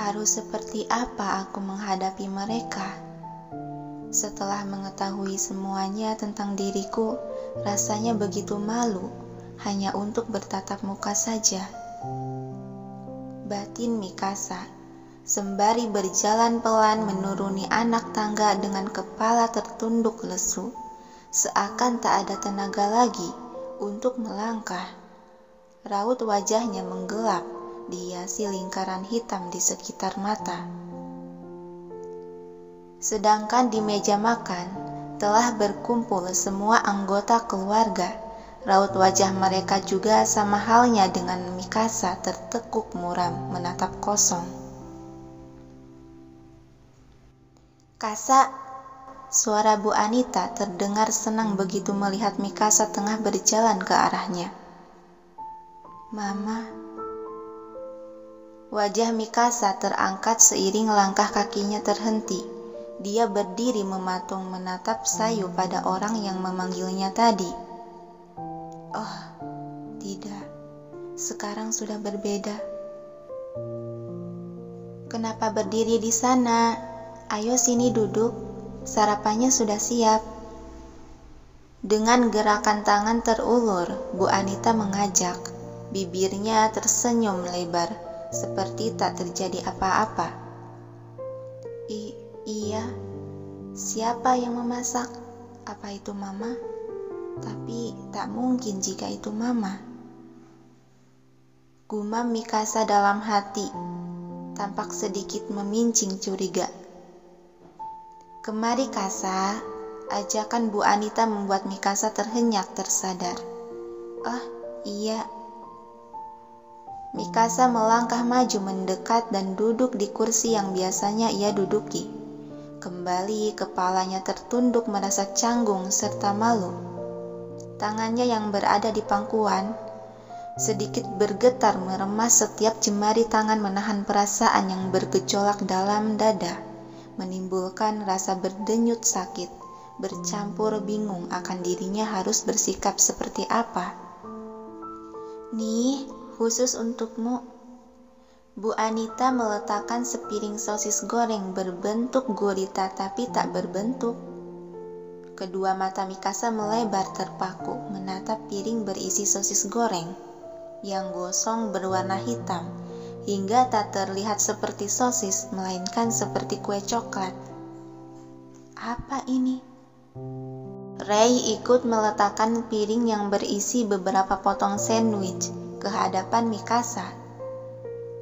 Harus seperti apa aku menghadapi mereka? Setelah mengetahui semuanya tentang diriku, rasanya begitu malu hanya untuk bertatap muka saja. Batin Mikasa, sembari berjalan pelan menuruni anak tangga dengan kepala tertunduk lesu, seakan tak ada tenaga lagi untuk melangkah. Raut wajahnya menggelap, dihiasi lingkaran hitam di sekitar mata. Sedangkan di meja makan telah berkumpul semua anggota keluarga. Raut wajah mereka juga sama halnya dengan Mikasa, tertekuk muram menatap kosong. "Kasa," suara Bu Anita terdengar senang begitu melihat Mikasa tengah berjalan ke arahnya. "Mama." Wajah Mikasa terangkat seiring langkah kakinya terhenti. Dia berdiri mematung menatap sayu pada orang yang memanggilnya tadi. Oh, tidak. Sekarang sudah berbeda. "Kenapa berdiri di sana? Ayo sini duduk. Sarapannya sudah siap." Dengan gerakan tangan terulur, Bu Anita mengajak. Bibirnya tersenyum lebar, seperti tak terjadi apa-apa. Iya, siapa yang memasak? Apa itu Mama? Tapi tak mungkin jika itu Mama. Gumam Mikasa dalam hati, tampak sedikit memincing curiga. "Kemari Kasa," ajakan Bu Anita membuat Mikasa terhenyak tersadar. "Oh, iya." Mikasa melangkah maju mendekat dan duduk di kursi yang biasanya ia duduki. Kembali kepalanya tertunduk merasa canggung serta malu. Tangannya yang berada di pangkuan sedikit bergetar meremas setiap jemari tangan menahan perasaan yang bergejolak dalam dada, menimbulkan rasa berdenyut sakit, bercampur bingung akan dirinya harus bersikap seperti apa. "Nih, khusus untukmu." Bu Anita meletakkan sepiring sosis goreng berbentuk gurita tapi tak berbentuk. Kedua mata Mikasa melebar terpaku menatap piring berisi sosis goreng yang gosong berwarna hitam hingga tak terlihat seperti sosis melainkan seperti kue coklat. Apa ini? Ray ikut meletakkan piring yang berisi beberapa potong sandwich ke hadapan Mikasa.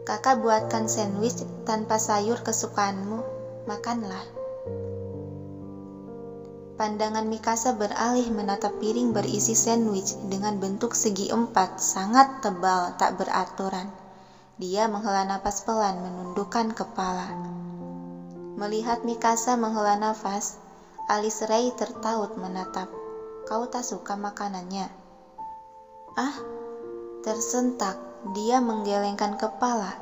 "Kakak buatkan sandwich tanpa sayur kesukaanmu, makanlah." Pandangan Mikasa beralih menatap piring berisi sandwich dengan bentuk segi empat, sangat tebal, tak beraturan. Dia menghela napas pelan, menundukkan kepala. Melihat Mikasa menghela nafas, alis Ray tertaut menatap. "Kau tak suka makanannya?" "Ah," tersentak, dia menggelengkan kepala.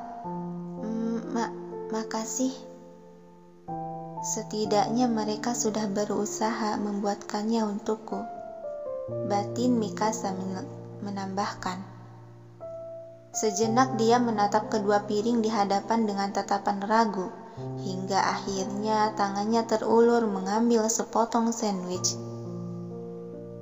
Makasih. Setidaknya mereka sudah berusaha membuatkannya untukku." Batin Mikasa menambahkan. Sejenak dia menatap kedua piring di hadapan dengan tatapan ragu, hingga akhirnya tangannya terulur mengambil sepotong sandwich.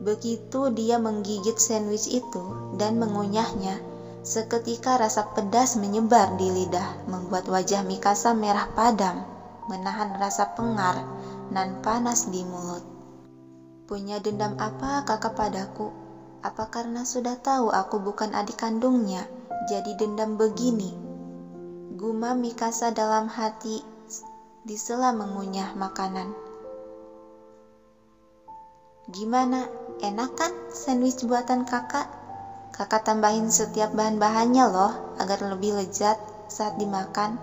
Begitu dia menggigit sandwich itu dan mengunyahnya, seketika rasa pedas menyebar di lidah, membuat wajah Mikasa merah padam, menahan rasa pengar nan panas di mulut. "Punya dendam apa kakak padaku? Apa karena sudah tahu aku bukan adik kandungnya, jadi dendam begini?" Gumam Mikasa dalam hati disela mengunyah makanan. "Gimana? Enak kan sandwich buatan kakak? Kakak tambahin setiap bahan-bahannya loh, agar lebih lezat saat dimakan."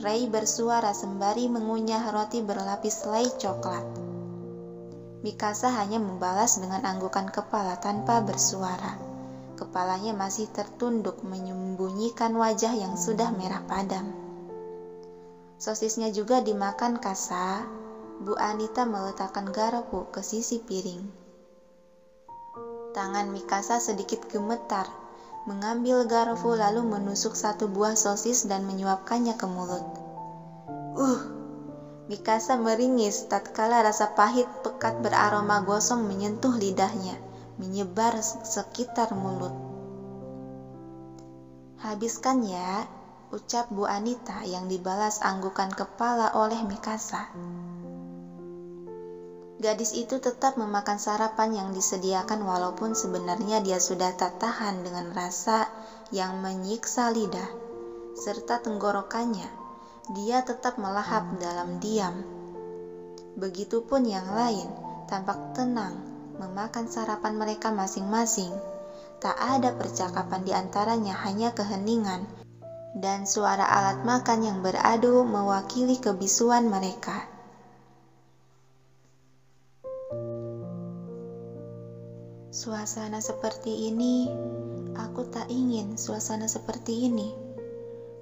Ray bersuara sembari mengunyah roti berlapis selai coklat. Mikasa hanya membalas dengan anggukan kepala tanpa bersuara. Kepalanya masih tertunduk menyembunyikan wajah yang sudah merah padam. "Sosisnya juga dimakan, Kasa." Bu Anita meletakkan garpu ke sisi piring. Tangan Mikasa sedikit gemetar, mengambil garpu lalu menusuk satu buah sosis dan menyuapkannya ke mulut. Mikasa meringis tatkala rasa pahit pekat beraroma gosong menyentuh lidahnya, menyebar sekitar mulut. "Habiskan ya," ucap Bu Anita yang dibalas anggukan kepala oleh Mikasa. Gadis itu tetap memakan sarapan yang disediakan walaupun sebenarnya dia sudah tak tahan dengan rasa yang menyiksa lidah serta tenggorokannya. Dia tetap melahap dalam diam. Begitupun yang lain, tampak tenang memakan sarapan mereka masing-masing. Tak ada percakapan di antaranya, hanya keheningan dan suara alat makan yang beradu mewakili kebisuan mereka. "Suasana seperti ini, aku tak ingin suasana seperti ini,"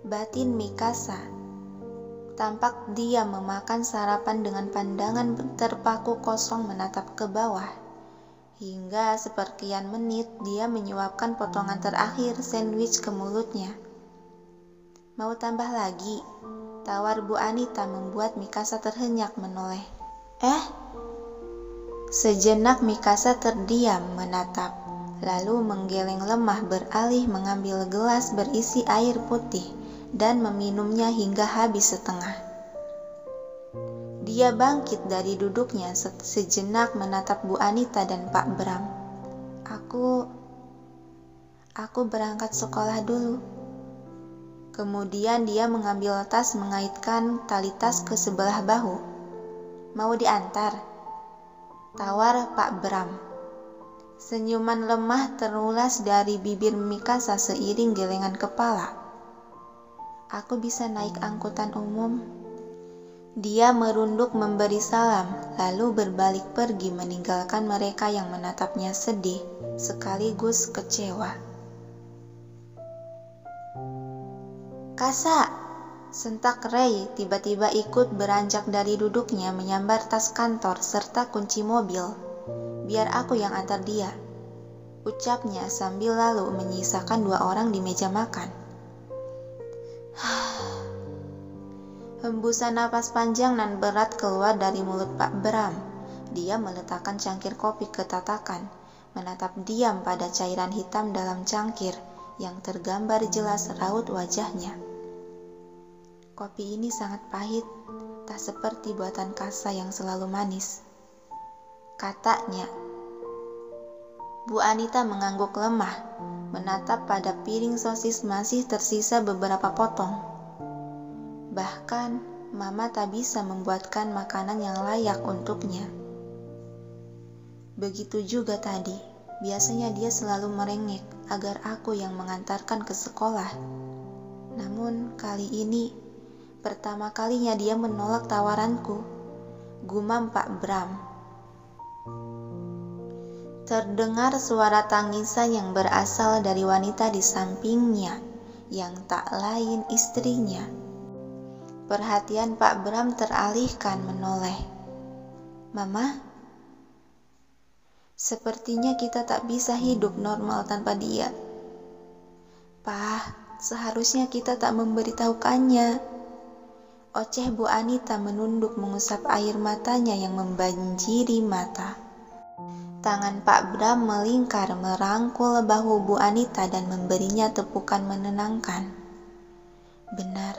batin Mikasa. Tampak dia memakan sarapan dengan pandangan terpaku kosong menatap ke bawah. Hingga seperkian menit dia menyuapkan potongan terakhir sandwich ke mulutnya. "Mau tambah lagi?" tawar Bu Anita membuat Mikasa terhenyak menoleh. Sejenak Mikasa terdiam menatap, lalu menggeleng lemah beralih mengambil gelas berisi air putih dan meminumnya hingga habis setengah. Dia bangkit dari duduknya sejenak menatap Bu Anita dan Pak Bram. Aku berangkat sekolah dulu." Kemudian dia mengambil tas mengaitkan tali tas ke sebelah bahu. "Mau diantar?" tawar Pak Bram. Senyuman lemah terulas dari bibir Mikasa seiring gelengan kepala. "Aku bisa naik angkutan umum." Dia merunduk memberi salam, lalu berbalik pergi meninggalkan mereka yang menatapnya sedih, sekaligus kecewa. "Kasa!" sentak Rei tiba-tiba ikut beranjak dari duduknya menyambar tas kantor serta kunci mobil. "Biar aku yang antar dia," ucapnya sambil lalu menyisakan 2 orang di meja makan. Hembusan napas panjang dan berat keluar dari mulut Pak Bram. Dia meletakkan cangkir kopi ke tatakan, menatap diam pada cairan hitam dalam cangkir yang tergambar jelas raut wajahnya. "Kopi ini sangat pahit, tak seperti buatan Kasa yang selalu manis," katanya. Bu Anita mengangguk lemah, menatap pada piring sosis masih tersisa beberapa potong. Bahkan, Mama tak bisa membuatkan makanan yang layak untuknya. Begitu juga tadi, biasanya dia selalu merengek agar aku yang mengantarkan ke sekolah. Namun kali ini, pertama kalinya dia menolak tawaranku, gumam Pak Bram. Terdengar suara tangisan yang berasal dari wanita di sampingnya, yang tak lain istrinya. Perhatian Pak Bram teralihkan menoleh. "Mama, sepertinya kita tak bisa hidup normal tanpa dia." "Pak, seharusnya kita tak memberitahukannya," oceh Bu Anita menunduk mengusap air matanya yang membanjiri mata. Tangan Pak Bram melingkar merangkul bahu Bu Anita dan memberinya tepukan menenangkan. "Benar,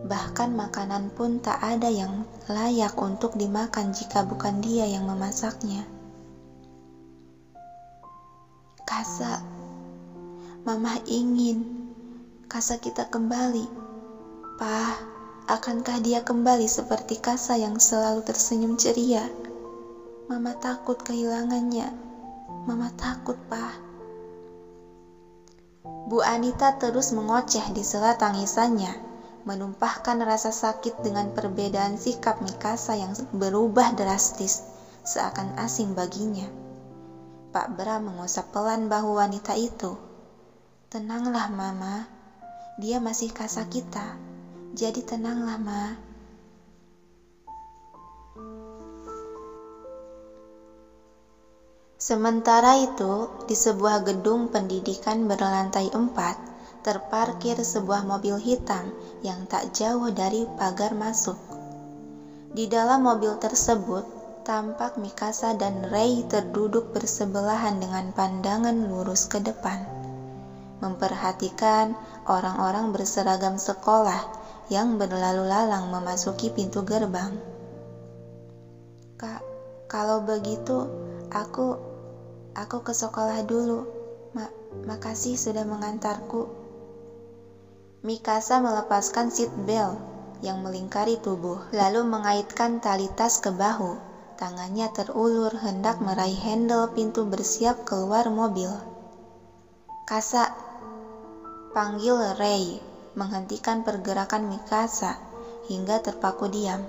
bahkan makanan pun tak ada yang layak untuk dimakan jika bukan dia yang memasaknya." "Kasa, Mama ingin Kasa kita kembali. Pak, akankah dia kembali seperti Kasa yang selalu tersenyum ceria? Mama takut kehilangannya. Mama takut, Pak." Bu Anita terus mengoceh di sela tangisannya, menumpahkan rasa sakit dengan perbedaan sikap Mikasa yang berubah drastis, seakan asing baginya. Pak Bram mengusap pelan bahu wanita itu. "Tenanglah, Mama. Dia masih Kasa kita. Jadi tenanglah, Ma." Sementara itu, di sebuah gedung pendidikan berlantai 4, terparkir sebuah mobil hitam yang tak jauh dari pagar masuk. Di dalam mobil tersebut, tampak Mikasa dan Rei terduduk bersebelahan dengan pandangan lurus ke depan, memperhatikan orang-orang berseragam sekolah yang berlalu lalang memasuki pintu gerbang. "Kak, kalau begitu, aku ke sekolah dulu. Makasih sudah mengantarku." Mikasa melepaskan seat belt yang melingkari tubuh, lalu mengaitkan tali tas ke bahu. Tangannya terulur hendak meraih handle pintu bersiap keluar mobil. "Kasa," panggil Rei, menghentikan pergerakan Mikasa hingga terpaku diam.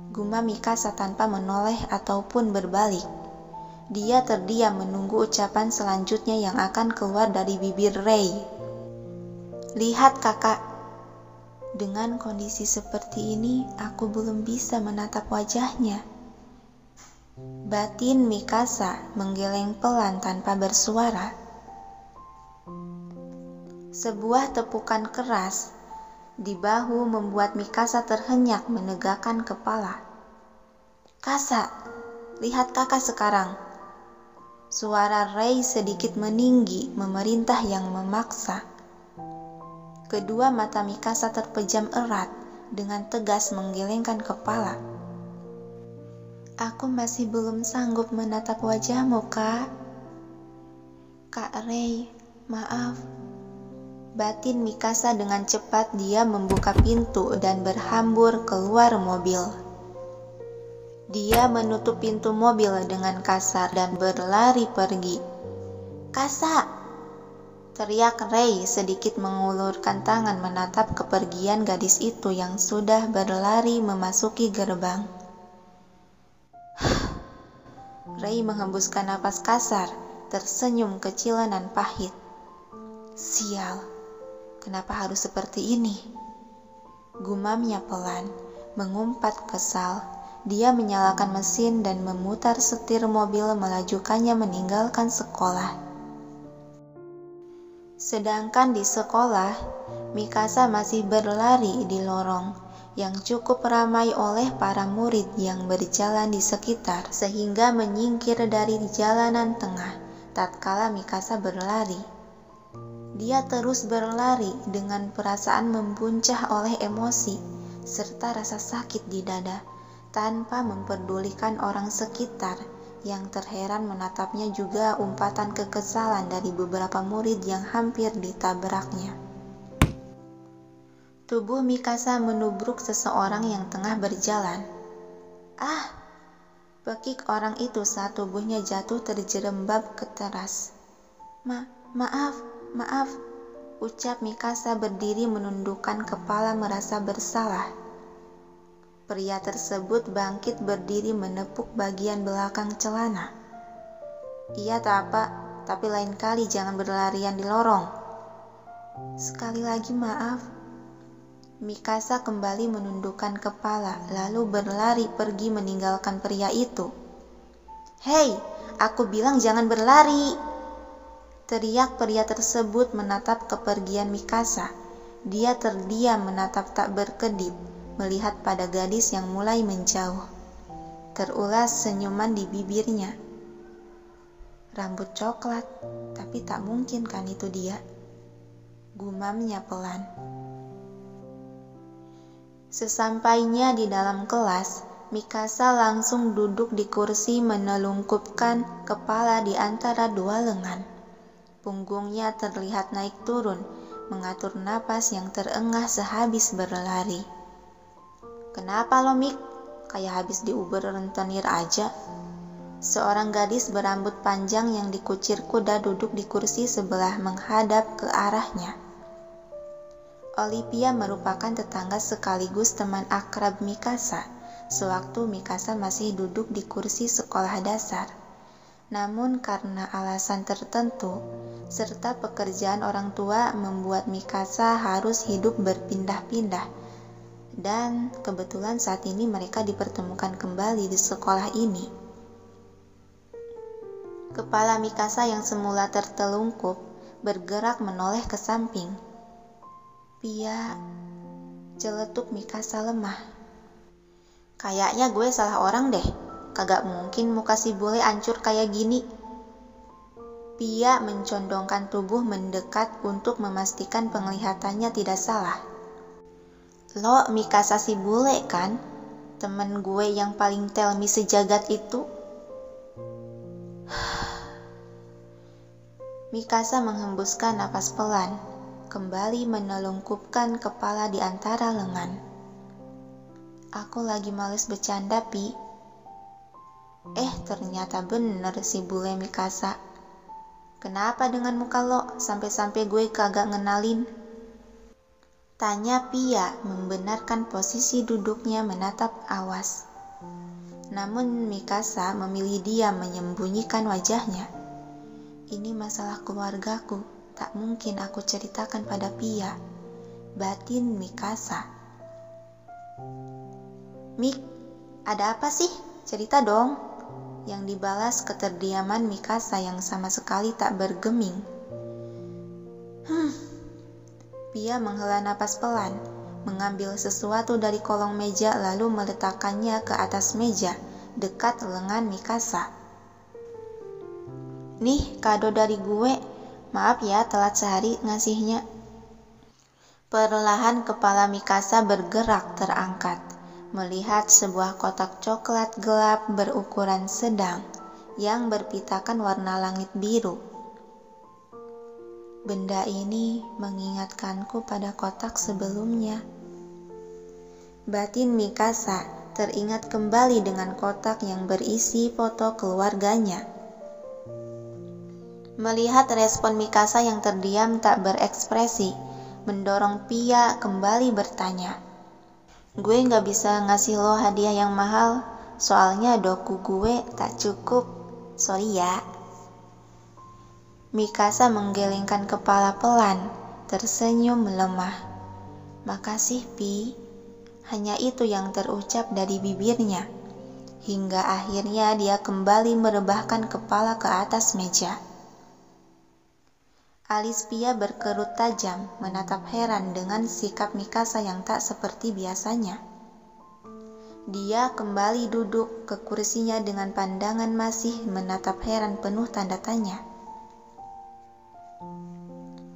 Gumam Mikasa tanpa menoleh ataupun berbalik. Dia terdiam menunggu ucapan selanjutnya yang akan keluar dari bibir Rei. "Lihat kakak, dengan kondisi seperti ini aku belum bisa menatap wajahnya." Batin Mikasa menggeleng pelan tanpa bersuara. Sebuah tepukan keras di bahu membuat Mikasa terhenyak menegakkan kepala. "Kasa, lihat kakak sekarang." Suara Rei sedikit meninggi, memerintah yang memaksa. Kedua mata Mikasa terpejam erat, dengan tegas menggelengkan kepala. "Aku masih belum sanggup menatap wajahmu, Kak." "Kak Rei, maaf." Batin Mikasa dengan cepat dia membuka pintu dan berhambur keluar mobil. Dia menutup pintu mobil dengan kasar dan berlari pergi. "Kasa!" teriak Rei sedikit mengulurkan tangan menatap kepergian gadis itu yang sudah berlari memasuki gerbang. Rei menghembuskan napas kasar, tersenyum kecil dan pahit. "Sial, kenapa harus seperti ini?" Gumamnya pelan, mengumpat kesal. Dia menyalakan mesin dan memutar setir mobil melajukannya meninggalkan sekolah. Sedangkan di sekolah, Mikasa masih berlari di lorong yang cukup ramai oleh para murid yang berjalan di sekitar, sehingga menyingkir dari jalanan tengah tatkala Mikasa berlari. Dia terus berlari dengan perasaan membuncah oleh emosi serta rasa sakit di dada, tanpa memperdulikan orang sekitar yang terheran menatapnya, juga umpatan kekesalan dari beberapa murid yang hampir ditabraknya. Tubuh Mikasa menubruk seseorang yang tengah berjalan. "Ah!" pekik orang itu saat tubuhnya jatuh terjerembab ke teras. Maaf, ucap Mikasa berdiri menundukkan kepala merasa bersalah. Pria tersebut bangkit berdiri menepuk bagian belakang celana. "Iya tak apa, tapi lain kali jangan berlarian di lorong." "Sekali lagi maaf." Mikasa kembali menundukkan kepala, lalu berlari pergi meninggalkan pria itu. "Hei, aku bilang jangan berlari!" teriak pria tersebut menatap kepergian Mikasa. Dia terdiam menatap tak berkedip, melihat pada gadis yang mulai menjauh. Terulas senyuman di bibirnya. "Rambut coklat, tapi tak mungkin kan itu dia?" gumamnya pelan. Sesampainya di dalam kelas, Mikasa langsung duduk di kursi menelungkupkan kepala di antara dua lengan. Punggungnya terlihat naik turun, mengatur napas yang terengah sehabis berlari. "Kenapa lo, Mik? Kayak habis diuber rentenir aja." Seorang gadis berambut panjang yang dikucir kuda duduk di kursi sebelah menghadap ke arahnya. Olivia merupakan tetangga sekaligus teman akrab Mikasa, sewaktu Mikasa masih duduk di kursi sekolah dasar. Namun karena alasan tertentu, serta pekerjaan orang tua membuat Mikasa harus hidup berpindah-pindah. Dan kebetulan saat ini mereka dipertemukan kembali di sekolah ini. Kepala Mikasa yang semula tertelungkup bergerak menoleh ke samping. Pia, celetuk Mikasa lemah. Kayaknya gue salah orang deh. Kagak mungkin muka si bule hancur kayak gini. Pia mencondongkan tubuh mendekat untuk memastikan penglihatannya tidak salah. Lo Mikasa si bule kan? Temen gue yang paling tell me sejagat itu. Mikasa menghembuskan napas pelan, kembali menelungkupkan kepala di antara lengan. Aku lagi males bercanda, Pi. Ternyata bener si bule Mikasa. Kenapa dengan muka lo sampai-sampai gue kagak ngenalin? Tanya Pia membenarkan posisi duduknya menatap awas. Namun Mikasa memilih diam menyembunyikan wajahnya. Ini masalah keluargaku, tak mungkin aku ceritakan pada Pia. Batin Mikasa. Mik, ada apa sih? Cerita dong. Yang dibalas keterdiaman Mikasa yang sama sekali tak bergeming. Pia menghela napas pelan, mengambil sesuatu dari kolong meja lalu meletakkannya ke atas meja, dekat lengan Mikasa. Nih, kado dari gue. Maaf ya telat sehari ngasihnya. Perlahan kepala Mikasa bergerak terangkat, melihat sebuah kotak coklat gelap berukuran sedang yang berpitakan warna langit biru. Benda ini mengingatkanku pada kotak sebelumnya. Batin Mikasa teringat kembali dengan kotak yang berisi foto keluarganya. Melihat respon Mikasa yang terdiam tak berekspresi, mendorong Pia kembali bertanya. Gue gak bisa ngasih lo hadiah yang mahal, soalnya doku gue tak cukup. Sorry ya. Mikasa menggelengkan kepala pelan, tersenyum melemah. Makasih, Pi. Hanya itu yang terucap dari bibirnya. Hingga akhirnya dia kembali merebahkan kepala ke atas meja. Alis Pia berkerut tajam, menatap heran dengan sikap Mikasa yang tak seperti biasanya. Dia kembali duduk ke kursinya dengan pandangan masih menatap heran penuh tanda tanya.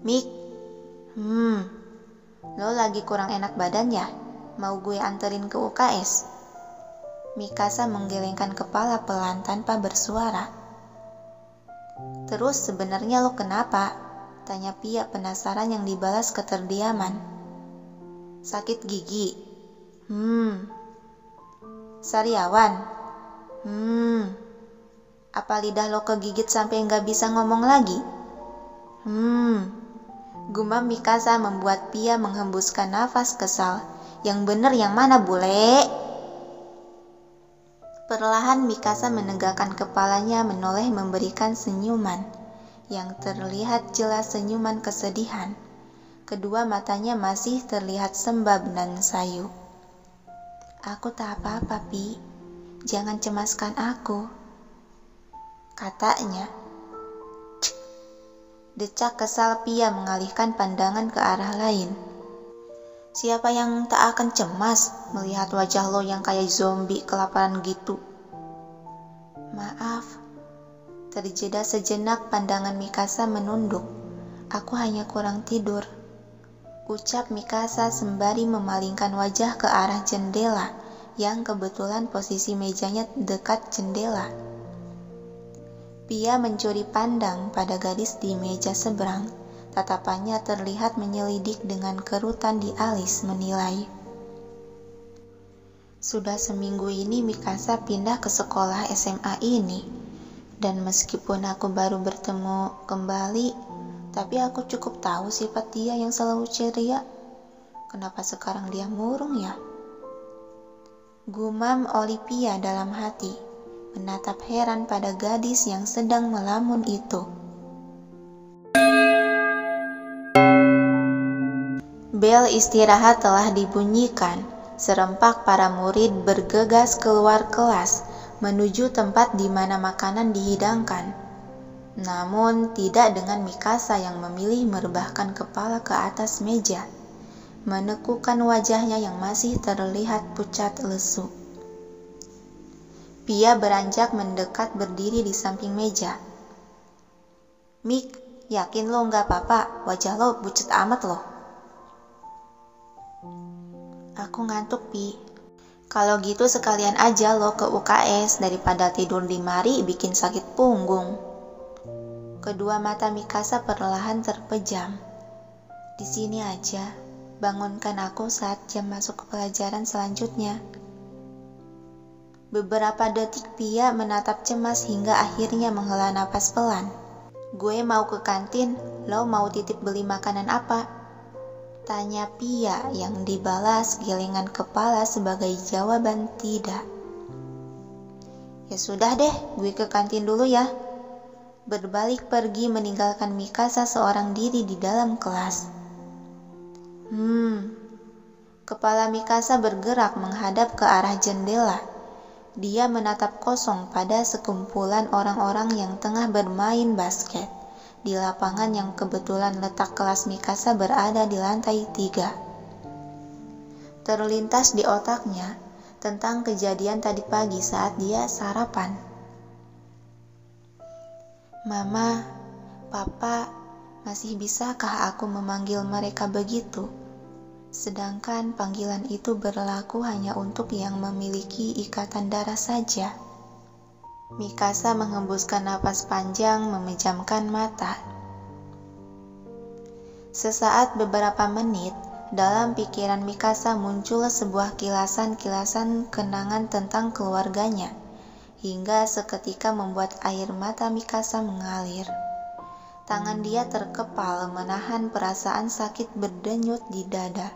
Mik, lo lagi kurang enak badan ya? Mau gue anterin ke UKS? Mikasa menggelengkan kepala pelan tanpa bersuara. Terus sebenarnya lo kenapa? Tanya Pia penasaran yang dibalas keterdiaman. Sakit gigi? Sariawan? Apa lidah lo kegigit sampai nggak bisa ngomong lagi? Gumam Mikasa membuat Pia menghembuskan nafas kesal. Yang bener yang mana bule? Perlahan Mikasa menegakkan kepalanya menoleh memberikan senyuman. Yang terlihat jelas senyuman kesedihan. Kedua matanya masih terlihat sembab dan sayu. Aku tak apa-apa, Pi. Jangan cemaskan aku, katanya. Decak kesal Pia mengalihkan pandangan ke arah lain. Siapa yang tak akan cemas melihat wajah lo yang kayak zombie kelaparan gitu? Maaf. Terjeda sejenak pandangan Mikasa menunduk. Aku hanya kurang tidur, ucap Mikasa sembari memalingkan wajah ke arah jendela yang kebetulan posisi mejanya dekat jendela. Pia mencuri pandang pada gadis di meja seberang. Tatapannya terlihat menyelidik dengan kerutan di alis menilai. Sudah seminggu ini Mikasa pindah ke sekolah SMA ini. Dan meskipun aku baru bertemu kembali, tapi aku cukup tahu sifat dia yang selalu ceria. Kenapa sekarang dia murung ya? Gumam Olivia dalam hati, menatap heran pada gadis yang sedang melamun itu. Bel istirahat telah dibunyikan. Serempak para murid bergegas keluar kelas menuju tempat di mana makanan dihidangkan. Namun tidak dengan Mikasa yang memilih merebahkan kepala ke atas meja, menekukkan wajahnya yang masih terlihat pucat lesu. Pia beranjak mendekat berdiri di samping meja. "Mik, yakin lo nggak apa-apa? Wajah lo pucat amat loh." "Aku ngantuk, Pi." "Kalau gitu sekalian aja lo ke UKS daripada tidur di mari bikin sakit punggung." Kedua mata Mikasa perlahan terpejam. "Di sini aja, bangunkan aku saat jam masuk ke pelajaran selanjutnya." Beberapa detik Pia menatap cemas hingga akhirnya menghela napas pelan. "Gue mau ke kantin, lo mau titip beli makanan apa?" tanya Pia yang dibalas gelengan kepala sebagai jawaban tidak. "Ya sudah deh, gue ke kantin dulu ya." Berbalik pergi meninggalkan Mikasa seorang diri di dalam kelas. Kepala Mikasa bergerak menghadap ke arah jendela. Dia menatap kosong pada sekumpulan orang-orang yang tengah bermain basket di lapangan yang kebetulan letak kelas Mikasa berada di lantai 3. Terlintas di otaknya tentang kejadian tadi pagi saat dia sarapan. "Mama, Papa, masih bisakah aku memanggil mereka begitu? Sedangkan panggilan itu berlaku hanya untuk yang memiliki ikatan darah saja." Mikasa menghembuskan napas panjang, memejamkan mata. Sesaat beberapa menit, dalam pikiran Mikasa muncul sebuah kilasan-kilasan kenangan tentang keluarganya, hingga seketika membuat air mata Mikasa mengalir. Tangan dia terkepal menahan perasaan sakit berdenyut di dada.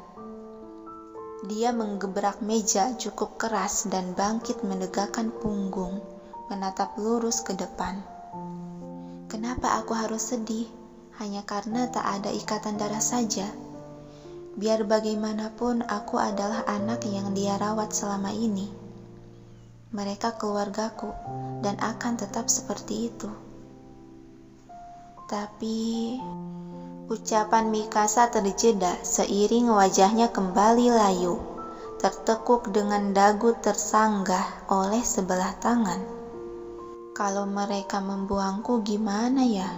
Dia menggebrak meja cukup keras dan bangkit menegakkan punggung, menatap lurus ke depan. Kenapa aku harus sedih? Hanya karena tak ada ikatan darah saja. Biar bagaimanapun aku adalah anak yang dia rawat selama ini. Mereka keluargaku dan akan tetap seperti itu. Tapi ucapan Mikasa terjeda seiring wajahnya kembali layu, tertekuk dengan dagu tersanggah oleh sebelah tangan. Kalau mereka membuangku gimana ya?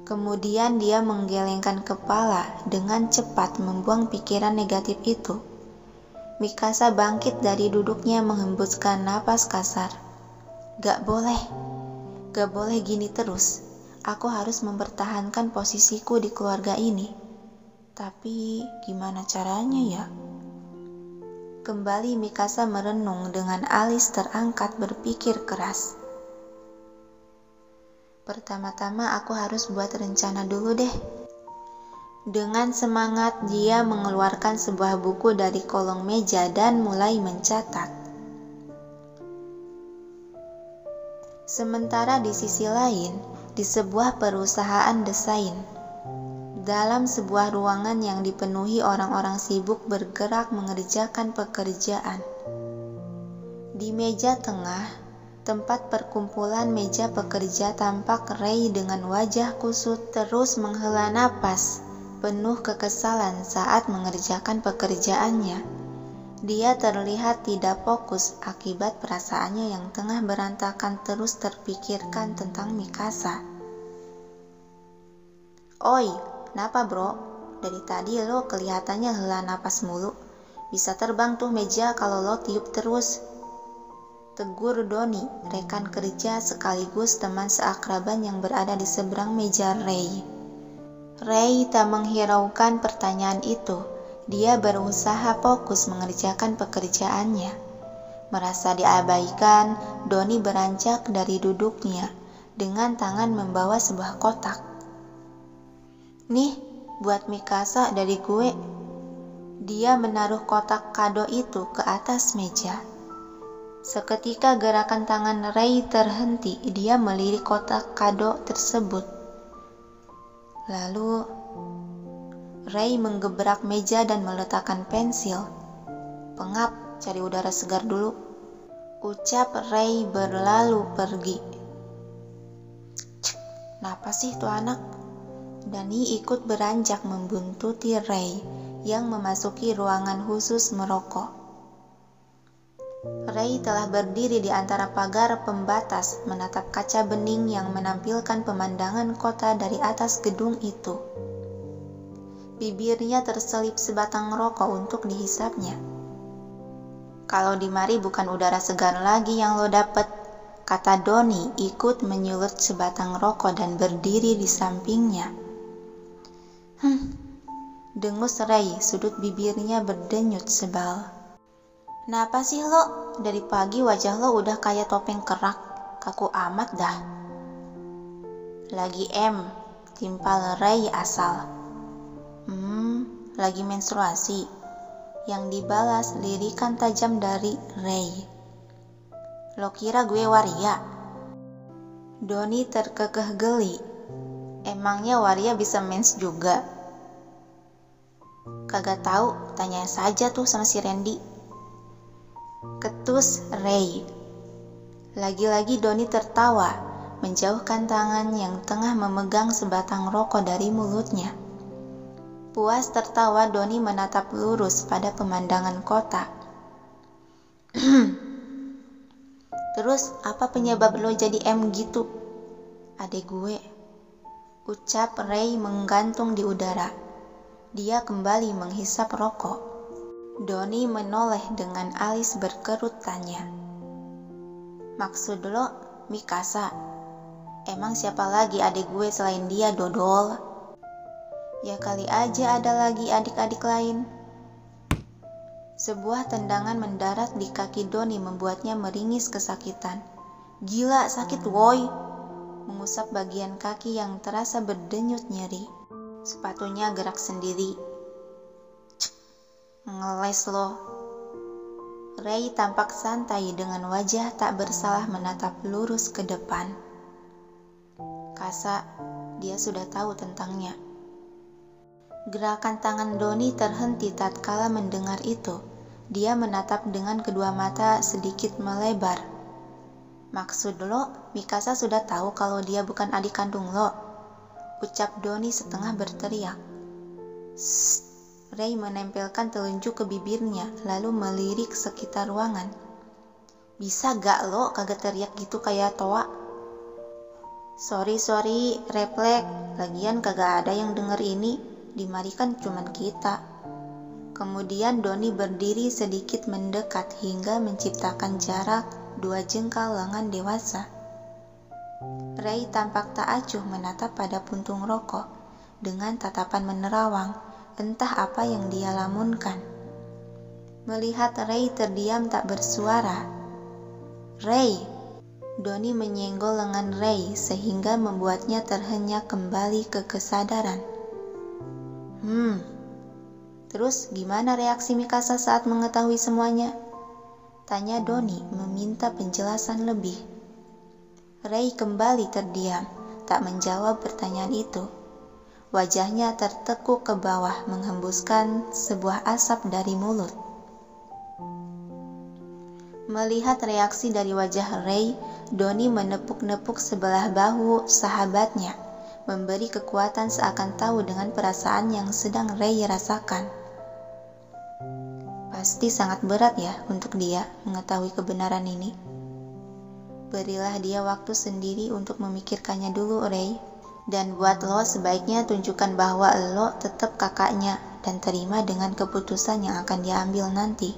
Kemudian dia menggelengkan kepala dengan cepat membuang pikiran negatif itu. Mikasa bangkit dari duduknya menghembuskan napas kasar. Gak boleh gini terus. Aku harus mempertahankan posisiku di keluarga ini. Tapi gimana caranya ya? Kembali Mikasa merenung dengan alis terangkat berpikir keras. Pertama-tama aku harus buat rencana dulu deh. Dengan semangat dia mengeluarkan sebuah buku dari kolong meja dan mulai mencatat. Sementara di sisi lain, di sebuah perusahaan desain, dalam sebuah ruangan yang dipenuhi orang-orang sibuk bergerak mengerjakan pekerjaan. Di meja tengah, tempat perkumpulan meja pekerja, tampak Rei dengan wajah kusut terus menghela napas, penuh kekesalan saat mengerjakan pekerjaannya. Dia terlihat tidak fokus akibat perasaannya yang tengah berantakan terus terpikirkan tentang Mikasa. "Oi, kenapa bro? Dari tadi lo kelihatannya hela napas mulu. Bisa terbang tuh meja kalau lo tiup terus," tegur Doni, rekan kerja sekaligus teman seakraban yang berada di seberang meja Rei. Rei tak menghiraukan pertanyaan itu. Dia berusaha fokus mengerjakan pekerjaannya. Merasa diabaikan, Doni beranjak dari duduknya dengan tangan membawa sebuah kotak. "Nih, buat Mikasa dari gue." Dia menaruh kotak kado itu ke atas meja. Seketika gerakan tangan Rei terhenti. Dia melirik kotak kado tersebut. Lalu Rei menggebrak meja dan meletakkan pensil. "Pengap, cari udara segar dulu," ucap Rei berlalu pergi. Cek. Kenapa sih tuh anak? Dani ikut beranjak membuntuti Ray yang memasuki ruangan khusus merokok. Ray telah berdiri di antara pagar pembatas menatap kaca bening yang menampilkan pemandangan kota dari atas gedung itu. Bibirnya terselip sebatang rokok untuk dihisapnya. Kalau di mari bukan udara segar lagi yang lo dapet, kata Doni ikut menyulut sebatang rokok dan berdiri di sampingnya. Dengus Ray, sudut bibirnya berdenyut sebal. Kenapa sih lo? Dari pagi wajah lo udah kayak topeng kerak, kaku amat dah. Lagi timpal Ray asal. Lagi menstruasi. Yang dibalas lirikan tajam dari Ray. Lo kira gue waria? Doni terkekeh geli. Emangnya waria bisa mens juga? Kagak tahu, tanya saja tuh sama si Randy. Ketus Ray. Lagi-lagi Doni tertawa, menjauhkan tangan yang tengah memegang sebatang rokok dari mulutnya. Puas tertawa, Doni menatap lurus pada pemandangan kota. Terus apa penyebab lo jadi gitu? Adek gue, ucap Ray menggantung di udara. Dia kembali menghisap rokok. Doni menoleh dengan alis berkerut tanya. Maksud lo Mikasa? Emang siapa lagi adik gue selain dia, dodol? Ya kali aja ada lagi adik-adik lain. Sebuah tendangan mendarat di kaki Doni membuatnya meringis kesakitan. Gila, sakit woi. Mengusap bagian kaki yang terasa berdenyut nyeri. Sepatunya gerak sendiri. Ngeles lo. Ray tampak santai dengan wajah tak bersalah menatap lurus ke depan. Kasa, dia sudah tahu tentangnya. Gerakan tangan Doni terhenti tatkala mendengar itu. Dia menatap dengan kedua mata sedikit melebar. Maksud lo, Mikasa sudah tahu kalau dia bukan adik kandung lo? Ucap Doni setengah berteriak. Sst, Ray menempelkan telunjuk ke bibirnya, lalu melirik sekitar ruangan. Bisa gak lo kagak teriak gitu kayak toa? Sorry, refleks. Lagian kagak ada yang denger ini. Di mari kan cuman kita. Kemudian Doni berdiri sedikit mendekat hingga menciptakan jarak 2 jengkal lengan dewasa. Ray tampak tak acuh menatap pada puntung rokok dengan tatapan menerawang, entah apa yang dia lamunkan. Melihat Ray terdiam tak bersuara. Ray! Doni menyenggol lengan Ray sehingga membuatnya terhenyak kembali ke kesadaran. Terus gimana reaksi Mikasa saat mengetahui semuanya? Tanya Doni meminta penjelasan lebih. Ray kembali terdiam, tak menjawab pertanyaan itu. Wajahnya tertekuk ke bawah menghembuskan sebuah asap dari mulut. Melihat reaksi dari wajah Ray, Doni menepuk-nepuk sebelah bahu sahabatnya, memberi kekuatan seakan tahu dengan perasaan yang sedang Ray rasakan. Pasti sangat berat ya untuk dia mengetahui kebenaran ini. Berilah dia waktu sendiri untuk memikirkannya dulu, Ray. Dan buat lo sebaiknya tunjukkan bahwa lo tetap kakaknya dan terima dengan keputusan yang akan diambil nanti.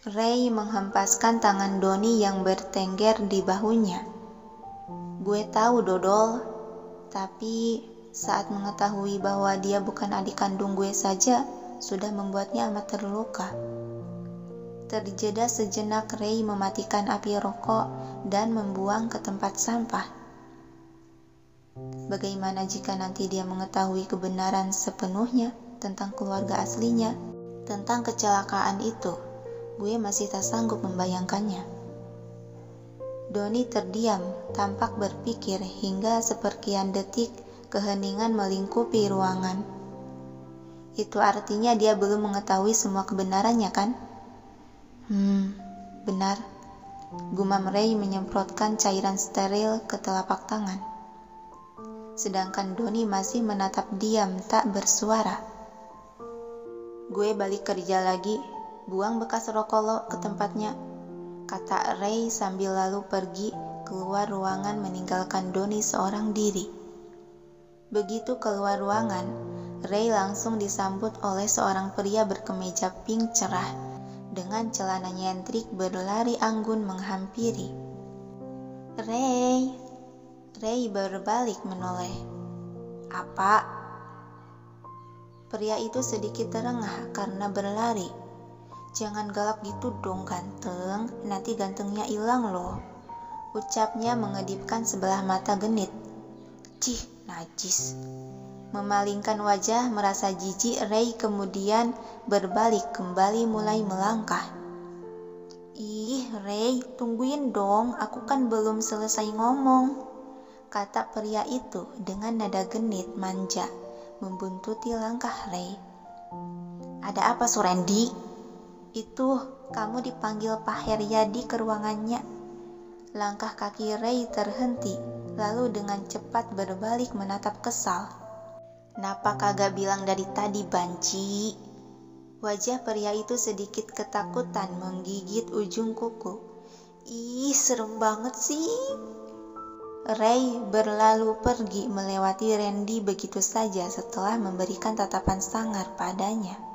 Ray menghempaskan tangan Doni yang bertengger di bahunya. Gue tahu, dodol. Tapi saat mengetahui bahwa dia bukan adik kandung gue saja, sudah membuatnya amat terluka. Terjeda sejenak, Ray mematikan api rokok dan membuang ke tempat sampah. Bagaimana jika nanti dia mengetahui kebenaran sepenuhnya tentang keluarga aslinya, tentang kecelakaan itu? Gue masih tak sanggup membayangkannya. Doni terdiam, tampak berpikir hingga seperkian detik keheningan melingkupi ruangan. Itu artinya dia belum mengetahui semua kebenarannya kan? Benar. Gumam Ray menyemprotkan cairan steril ke telapak tangan. sedangkan Doni masih menatap diam tak bersuara. "Gue balik kerja lagi, buang bekas rokok lo ke tempatnya," kata Ray sambil lalu pergi keluar ruangan meninggalkan Doni seorang diri. Begitu keluar ruangan, Ray langsung disambut oleh seorang pria berkemeja pink cerah dengan celana nyentrik berlari anggun menghampiri. "Ray." Ray berbalik menoleh. "Apa?" Pria itu sedikit terengah karena berlari. "Jangan galak gitu dong ganteng, nanti gantengnya hilang loh," ucapnya mengedipkan sebelah mata genit. "Cih, najis." Memalingkan wajah merasa jijik, Ray kemudian berbalik kembali mulai melangkah. "Ih, Ray, tungguin dong, aku kan belum selesai ngomong," kata pria itu dengan nada genit manja, membuntuti langkah Ray. "Ada apa, Surendi?" "Itu, kamu dipanggil Pak Heryadi ke ruangannya." Langkah kaki Ray terhenti, lalu dengan cepat berbalik menatap kesal. "Napa kagak bilang dari tadi, banci?" Wajah pria itu sedikit ketakutan menggigit ujung kuku. "Ih, serem banget sih." Ray berlalu pergi melewati Randy begitu saja setelah memberikan tatapan sangar padanya.